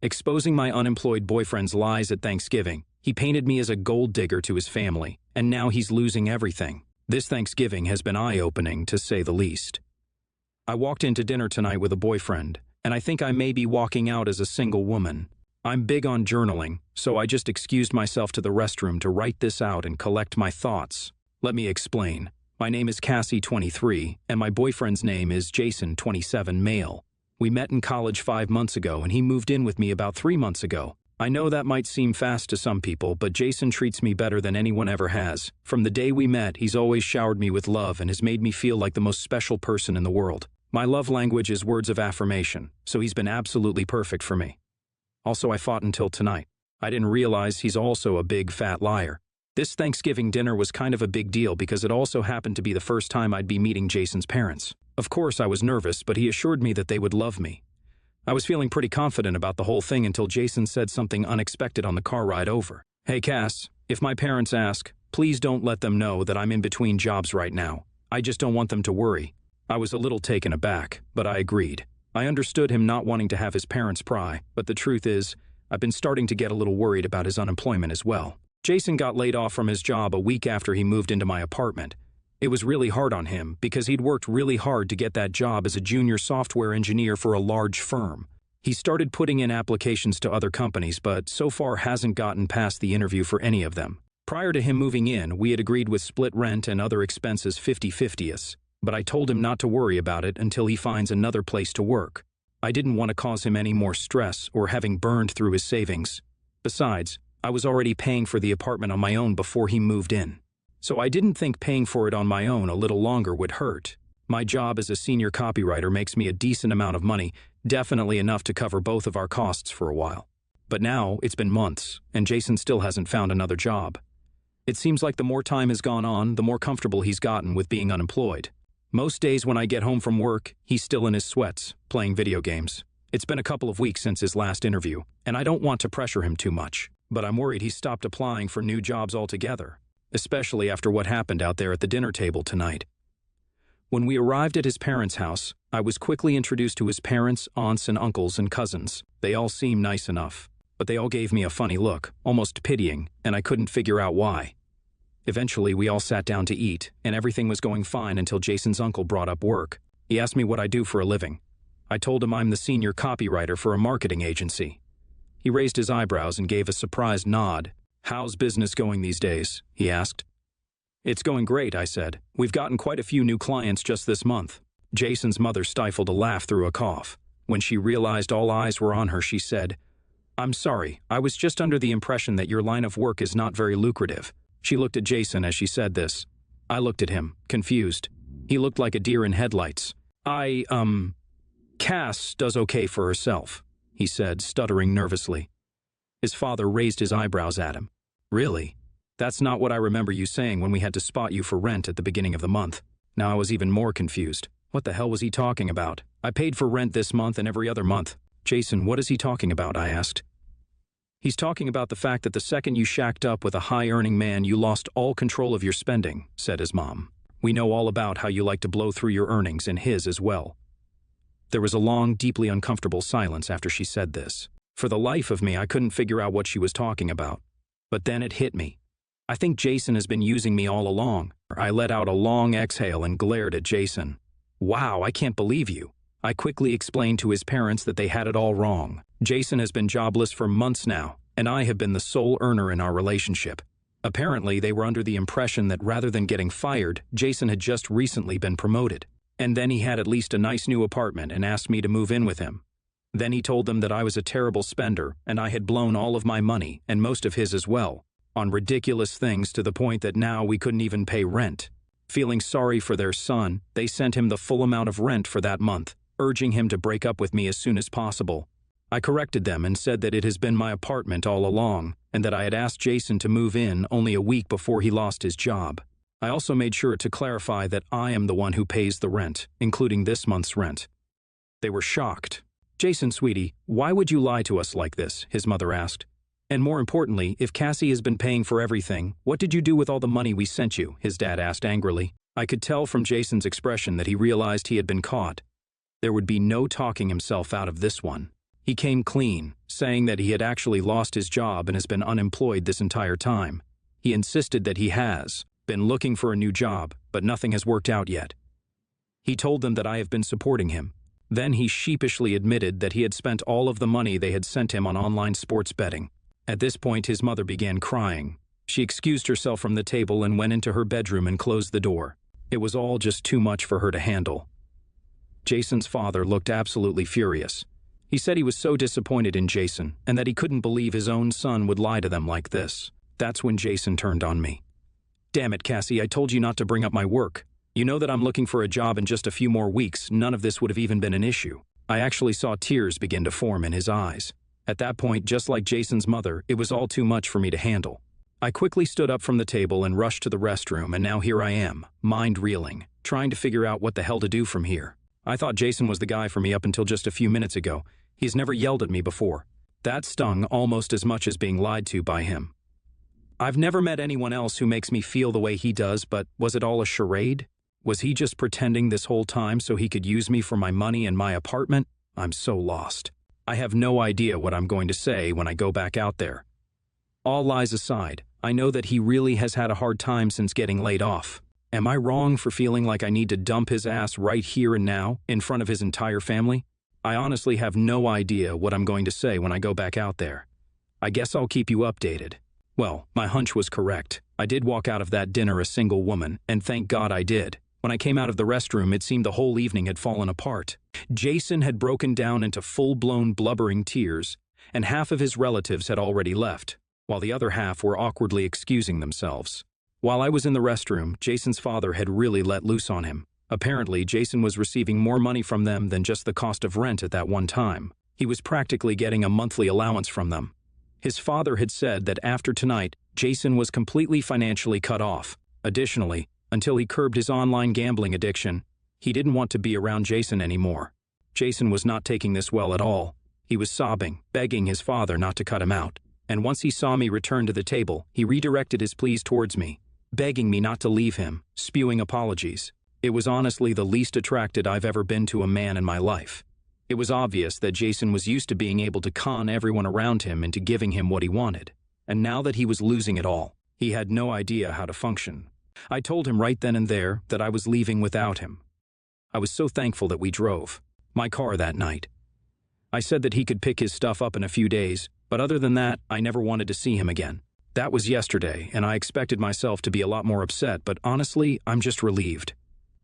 exposing my unemployed boyfriend's lies at Thanksgiving. He painted me as a gold digger to his family, and now he's losing everything. This Thanksgiving has been eye-opening, to say the least. I walked into dinner tonight with a boyfriend, and I think I may be walking out as a single woman. I'm big on journaling, so I just excused myself to the restroom to write this out and collect my thoughts. Let me explain. My name is Cassie, 23, and my boyfriend's name is Jason, 27, male. We met in college 5 months ago, and he moved in with me about 3 months ago. I know that might seem fast to some people, but Jason treats me better than anyone ever has. From the day we met, he's always showered me with love and has made me feel like the most special person in the world. My love language is words of affirmation, so he's been absolutely perfect for me. Also, I fought until tonight. I didn't realize he's also a big, fat liar. This Thanksgiving dinner was kind of a big deal because it also happened to be the first time I'd be meeting Jason's parents. Of course, I was nervous, but he assured me that they would love me. I was feeling pretty confident about the whole thing until Jason said something unexpected on the car ride over. "Hey, Cass, if my parents ask, please don't let them know that I'm in between jobs right now. I just don't want them to worry." I was a little taken aback, but I agreed. I understood him not wanting to have his parents pry, but the truth is, I've been starting to get a little worried about his unemployment as well. Jason got laid off from his job a week after he moved into my apartment. It was really hard on him because he'd worked really hard to get that job as a junior software engineer for a large firm. He started putting in applications to other companies, but so far hasn't gotten past the interview for any of them. Prior to him moving in, we had agreed with split rent and other expenses 50-50, but I told him not to worry about it until he finds another place to work. I didn't want to cause him any more stress or having burned through his savings. Besides, I was already paying for the apartment on my own before he moved in. So I didn't think paying for it on my own a little longer would hurt. My job as a senior copywriter makes me a decent amount of money, definitely enough to cover both of our costs for a while. But now, it's been months, and Jason still hasn't found another job. It seems like the more time has gone on, the more comfortable he's gotten with being unemployed. Most days when I get home from work, he's still in his sweats, playing video games. It's been a couple of weeks since his last interview, and I don't want to pressure him too much, but I'm worried he's stopped applying for new jobs altogether, especially after what happened out there at the dinner table tonight. When we arrived at his parents' house, I was quickly introduced to his parents, aunts, and uncles and cousins. They all seemed nice enough, but they all gave me a funny look, almost pitying, and I couldn't figure out why. Eventually, we all sat down to eat, and everything was going fine until Jason's uncle brought up work. He asked me what I do for a living. I told him I'm the senior copywriter for a marketing agency. He raised his eyebrows and gave a surprised nod. "How's business going these days?" he asked. "It's going great," I said. "We've gotten quite a few new clients just this month." Jason's mother stifled a laugh through a cough. When she realized all eyes were on her, she said, "I'm sorry, I was just under the impression that your line of work is not very lucrative." She looked at Jason as she said this. I looked at him, confused. He looked like a deer in headlights. Cass does okay for herself," he said, stuttering nervously. His father raised his eyebrows at him. "Really? That's not what I remember you saying when we had to spot you for rent at the beginning of the month." Now I was even more confused. What the hell was he talking about? I paid for rent this month and every other month. "Jason, what is he talking about?" I asked. "He's talking about the fact that the second you shacked up with a high-earning man, you lost all control of your spending," said his mom. "We know all about how you like to blow through your earnings and his as well." There was a long, deeply uncomfortable silence after she said this. For the life of me, I couldn't figure out what she was talking about. But then it hit me. I think Jason has been using me all along. I let out a long exhale and glared at Jason. "Wow, I can't believe you." I quickly explained to his parents that they had it all wrong. Jason has been jobless for months now, and I have been the sole earner in our relationship. Apparently, they were under the impression that rather than getting fired, Jason had just recently been promoted. And then he had at least a nice new apartment and asked me to move in with him. Then he told them that I was a terrible spender and I had blown all of my money, and most of his as well, on ridiculous things to the point that now we couldn't even pay rent. Feeling sorry for their son, they sent him the full amount of rent for that month, urging him to break up with me as soon as possible. I corrected them and said that it has been my apartment all along, and that I had asked Jason to move in only a week before he lost his job. I also made sure to clarify that I am the one who pays the rent, including this month's rent. They were shocked. "Jason, sweetie, why would you lie to us like this?" his mother asked. "And more importantly, if Cassie has been paying for everything, what did you do with all the money we sent you?" his dad asked angrily. I could tell from Jason's expression that he realized he had been caught. There would be no talking himself out of this one. He came clean, saying that he had actually lost his job and has been unemployed this entire time. He insisted that he has been looking for a new job, but nothing has worked out yet. He told them that I have been supporting him. Then he sheepishly admitted that he had spent all of the money they had sent him on online sports betting. At this point, his mother began crying. She excused herself from the table and went into her bedroom and closed the door. It was all just too much for her to handle. Jason's father looked absolutely furious. He said he was so disappointed in Jason and that he couldn't believe his own son would lie to them like this. That's when Jason turned on me. "Damn it, Cassie, I told you not to bring up my work. You know that I'm looking for a job in just a few more weeks. None of this would have even been an issue." I actually saw tears begin to form in his eyes. At that point, just like Jason's mother, it was all too much for me to handle. I quickly stood up from the table and rushed to the restroom, and now here I am, mind reeling, trying to figure out what the hell to do from here. I thought Jason was the guy for me up until just a few minutes ago. He's never yelled at me before. That stung almost as much as being lied to by him. I've never met anyone else who makes me feel the way he does, but was it all a charade? Was he just pretending this whole time so he could use me for my money and my apartment? I'm so lost. I have no idea what I'm going to say when I go back out there. All lies aside, I know that he really has had a hard time since getting laid off. Am I wrong for feeling like I need to dump his ass right here and now, in front of his entire family? I honestly have no idea what I'm going to say when I go back out there. I guess I'll keep you updated. Well, my hunch was correct. I did walk out of that dinner a single woman, and thank God I did. When I came out of the restroom, it seemed the whole evening had fallen apart. Jason had broken down into full-blown blubbering tears, and half of his relatives had already left, while the other half were awkwardly excusing themselves. While I was in the restroom, Jason's father had really let loose on him. Apparently, Jason was receiving more money from them than just the cost of rent at that one time. He was practically getting a monthly allowance from them. His father had said that after tonight, Jason was completely financially cut off. Additionally, until he curbed his online gambling addiction, he didn't want to be around Jason anymore. Jason was not taking this well at all. He was sobbing, begging his father not to cut him out. And once he saw me return to the table, he redirected his pleas towards me, begging me not to leave him, spewing apologies. It was honestly the least attracted I've ever been to a man in my life. It was obvious that Jason was used to being able to con everyone around him into giving him what he wanted. And now that he was losing it all, he had no idea how to function. I told him right then and there that I was leaving without him. I was so thankful that we drove my car that night. I said that he could pick his stuff up in a few days, but other than that, I never wanted to see him again. That was yesterday, and I expected myself to be a lot more upset, but honestly, I'm just relieved.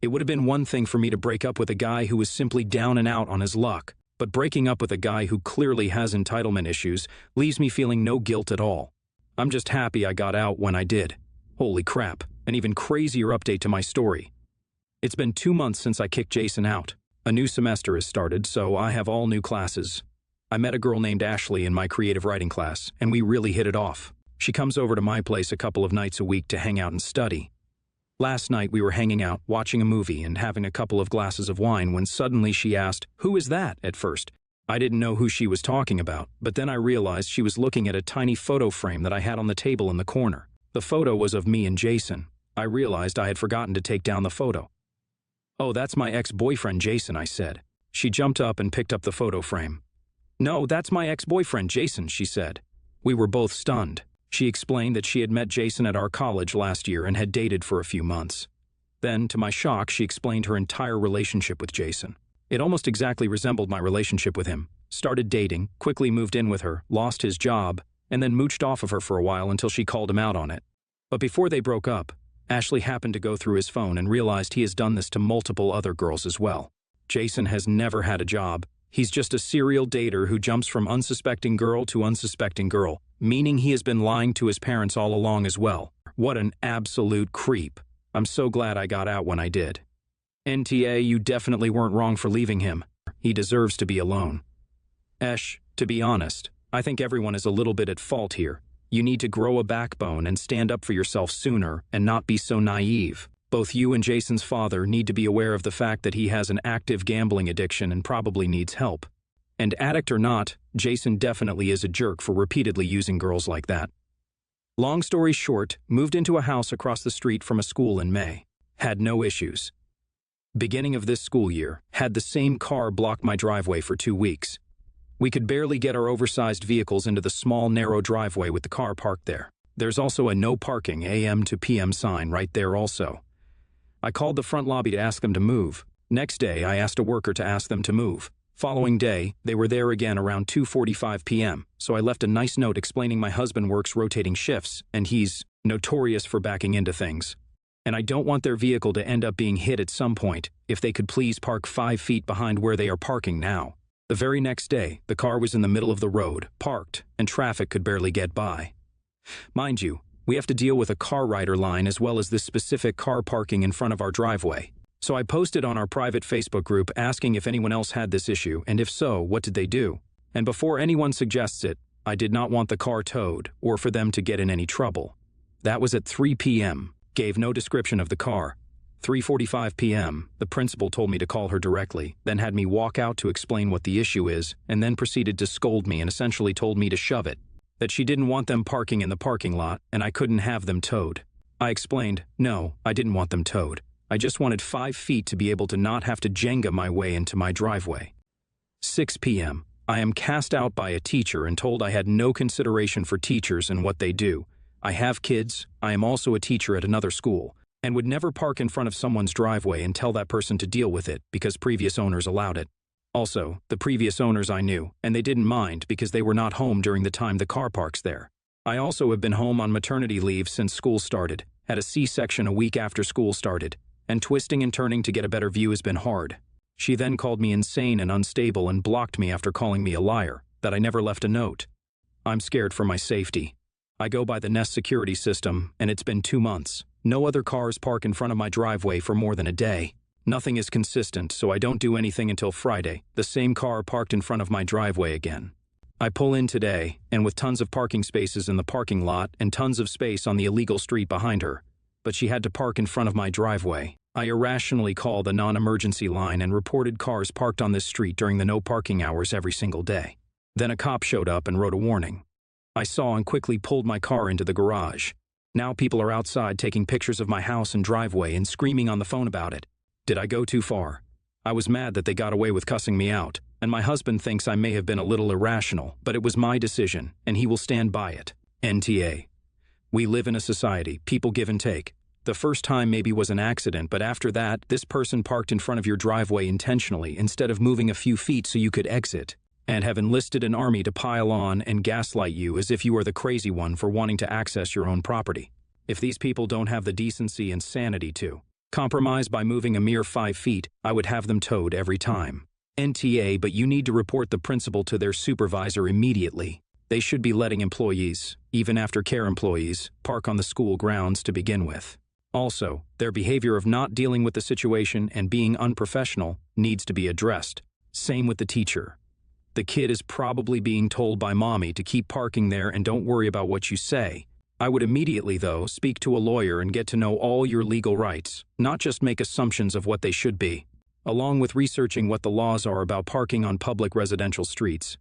It would have been one thing for me to break up with a guy who was simply down and out on his luck, but breaking up with a guy who clearly has entitlement issues leaves me feeling no guilt at all. I'm just happy I got out when I did. Holy crap, an even crazier update to my story. It's been 2 months since I kicked Jason out. A new semester has started, so I have all new classes. I met a girl named Ashley in my creative writing class, and we really hit it off. She comes over to my place a couple of nights a week to hang out and study. Last night we were hanging out, watching a movie and having a couple of glasses of wine when suddenly she asked, "Who is that?" At first, I didn't know who she was talking about, but then I realized she was looking at a tiny photo frame that I had on the table in the corner. The photo was of me and Jason. I realized I had forgotten to take down the photo. "Oh, that's my ex-boyfriend Jason," I said. She jumped up and picked up the photo frame. "No, that's my ex-boyfriend Jason," she said. We were both stunned. She explained that she had met Jason at our college last year and had dated for a few months. Then, to my shock, she explained her entire relationship with Jason. It almost exactly resembled my relationship with him. Started dating, quickly moved in with her, lost his job, and then mooched off of her for a while until she called him out on it. But before they broke up, Ashley happened to go through his phone and realized he has done this to multiple other girls as well. Jason has never had a job. He's just a serial dater who jumps from unsuspecting girl to unsuspecting girl, meaning he has been lying to his parents all along as well. What an absolute creep. I'm so glad I got out when I did. NTA, you definitely weren't wrong for leaving him. He deserves to be alone. Esh, to be honest, I think everyone is a little bit at fault here. You need to grow a backbone and stand up for yourself sooner and not be so naive. Both you and Jason's father need to be aware of the fact that he has an active gambling addiction and probably needs help. And addict or not, Jason definitely is a jerk for repeatedly using girls like that. Long story short, moved into a house across the street from a school in May. Had no issues. Beginning of this school year, had the same car block my driveway for 2 weeks. We could barely get our oversized vehicles into the small, narrow driveway with the car parked there. There's also a no parking AM to PM sign right there also. I called the front lobby to ask them to move. Next day, I asked a worker to ask them to move. Following day, they were there again around 2:45 p.m., so I left a nice note explaining my husband works rotating shifts, and he's notorious for backing into things. And I don't want their vehicle to end up being hit at some point, if they could please park 5 feet behind where they are parking now. The very next day, the car was in the middle of the road, parked, and traffic could barely get by. Mind you, we have to deal with a car rider line as well as this specific car parking in front of our driveway. So I posted on our private Facebook group asking if anyone else had this issue, and if so, what did they do? And before anyone suggests it, I did not want the car towed, or for them to get in any trouble. That was at 3 p.m., gave no description of the car. 3:45 p.m., the principal told me to call her directly, then had me walk out to explain what the issue is, and then proceeded to scold me and essentially told me to shove it, that she didn't want them parking in the parking lot, and I couldn't have them towed. I explained, no, I didn't want them towed. I just wanted 5 feet to be able to not have to Jenga my way into my driveway. 6 p.m., I am cast out by a teacher and told I had no consideration for teachers and what they do. I have kids, I am also a teacher at another school, and would never park in front of someone's driveway and tell that person to deal with it because previous owners allowed it. Also, the previous owners I knew, and they didn't mind because they were not home during the time the car parks there. I also have been home on maternity leave since school started, had a C-section a week after school started, and twisting and turning to get a better view has been hard. She then called me insane and unstable and blocked me after calling me a liar, that I never left a note. I'm scared for my safety. I go by the Nest security system, and it's been 2 months. No other cars park in front of my driveway for more than a day. Nothing is consistent, so I don't do anything until Friday. The same car parked in front of my driveway again. I pull in today, and with tons of parking spaces in the parking lot and tons of space on the illegal street behind her, but she had to park in front of my driveway. I irrationally called the non-emergency line and reported cars parked on this street during the no parking hours every single day. Then a cop showed up and wrote a warning. I saw and quickly pulled my car into the garage. Now people are outside taking pictures of my house and driveway and screaming on the phone about it. Did I go too far? I was mad that they got away with cussing me out, and my husband thinks I may have been a little irrational, but it was my decision, and he will stand by it. NTA. We live in a society, people give and take. The first time maybe was an accident, but after that, this person parked in front of your driveway intentionally instead of moving a few feet so you could exit, and have enlisted an army to pile on and gaslight you as if you are the crazy one for wanting to access your own property. If these people don't have the decency and sanity to compromise by moving a mere 5 feet, I would have them towed every time. NTA, but you need to report the principal to their supervisor immediately. They should be letting employees, even after-care employees, park on the school grounds to begin with. Also, their behavior of not dealing with the situation and being unprofessional needs to be addressed. Same with the teacher. The kid is probably being told by mommy to keep parking there and don't worry about what you say. I would immediately, though, speak to a lawyer and get to know all your legal rights, not just make assumptions of what they should be, along with researching what the laws are about parking on public residential streets.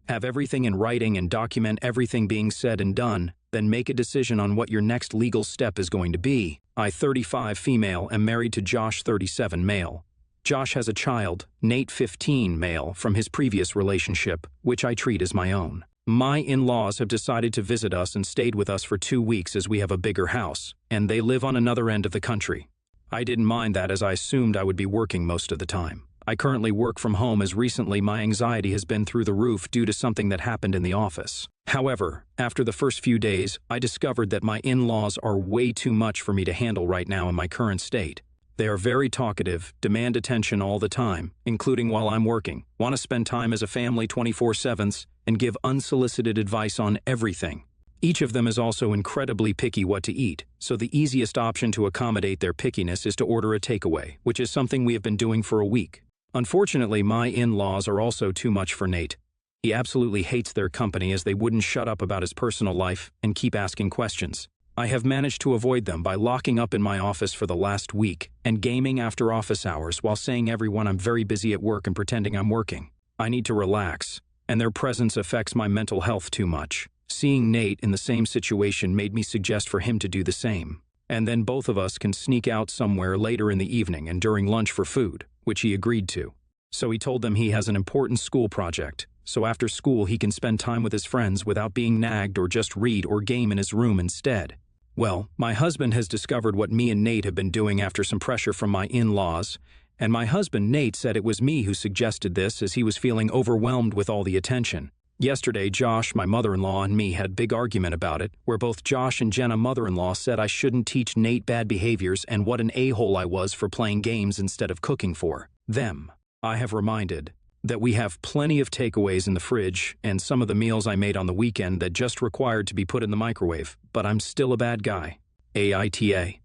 Have everything in writing and document everything being said and done, then make a decision on what your next legal step is going to be. I, 35, female, am married to Josh, 37, male. Josh has a child, Nate, 15, male, from his previous relationship, which I treat as my own. My in-laws have decided to visit us and stayed with us for 2 weeks as we have a bigger house, and they live on another end of the country. I didn't mind that as I assumed I would be working most of the time. I currently work from home as recently my anxiety has been through the roof due to something that happened in the office. However, after the first few days, I discovered that my in-laws are way too much for me to handle right now in my current state. They are very talkative, demand attention all the time, including while I'm working, want to spend time as a family 24/7, and give unsolicited advice on everything. Each of them is also incredibly picky what to eat, so the easiest option to accommodate their pickiness is to order a takeaway, which is something we have been doing for a week. Unfortunately, my in-laws are also too much for Nate. He absolutely hates their company as they wouldn't shut up about his personal life and keep asking questions. I have managed to avoid them by locking up in my office for the last week and gaming after office hours while saying everyone I'm very busy at work and pretending I'm working. I need to relax, and their presence affects my mental health too much. Seeing Nate in the same situation made me suggest for him to do the same. And then both of us can sneak out somewhere later in the evening and during lunch for food, which he agreed to. So he told them he has an important school project, so after school he can spend time with his friends without being nagged or just read or game in his room instead. Well, my husband has discovered what me and Nate have been doing after some pressure from my in-laws, and my husband Nate said it was me who suggested this as he was feeling overwhelmed with all the attention. Yesterday, Josh, my mother-in-law, and me had a big argument about it, where both Josh and Jenna, mother-in-law, said I shouldn't teach Nate bad behaviors and what an a-hole I was for playing games instead of cooking for them. I have reminded that we have plenty of takeaways in the fridge and some of the meals I made on the weekend that just required to be put in the microwave, but I'm still a bad guy. AITA.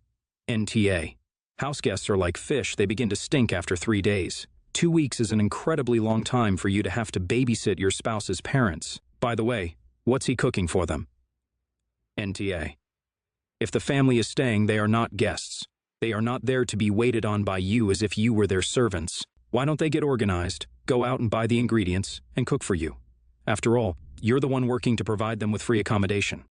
NTA. House guests are like fish, they begin to stink after 3 days. 2 weeks is an incredibly long time for you to have to babysit your spouse's parents. By the way, what's he cooking for them? NTA. If the family is staying, they are not guests. They are not there to be waited on by you as if you were their servants. Why don't they get organized, go out and buy the ingredients, and cook for you? After all, you're the one working to provide them with free accommodation.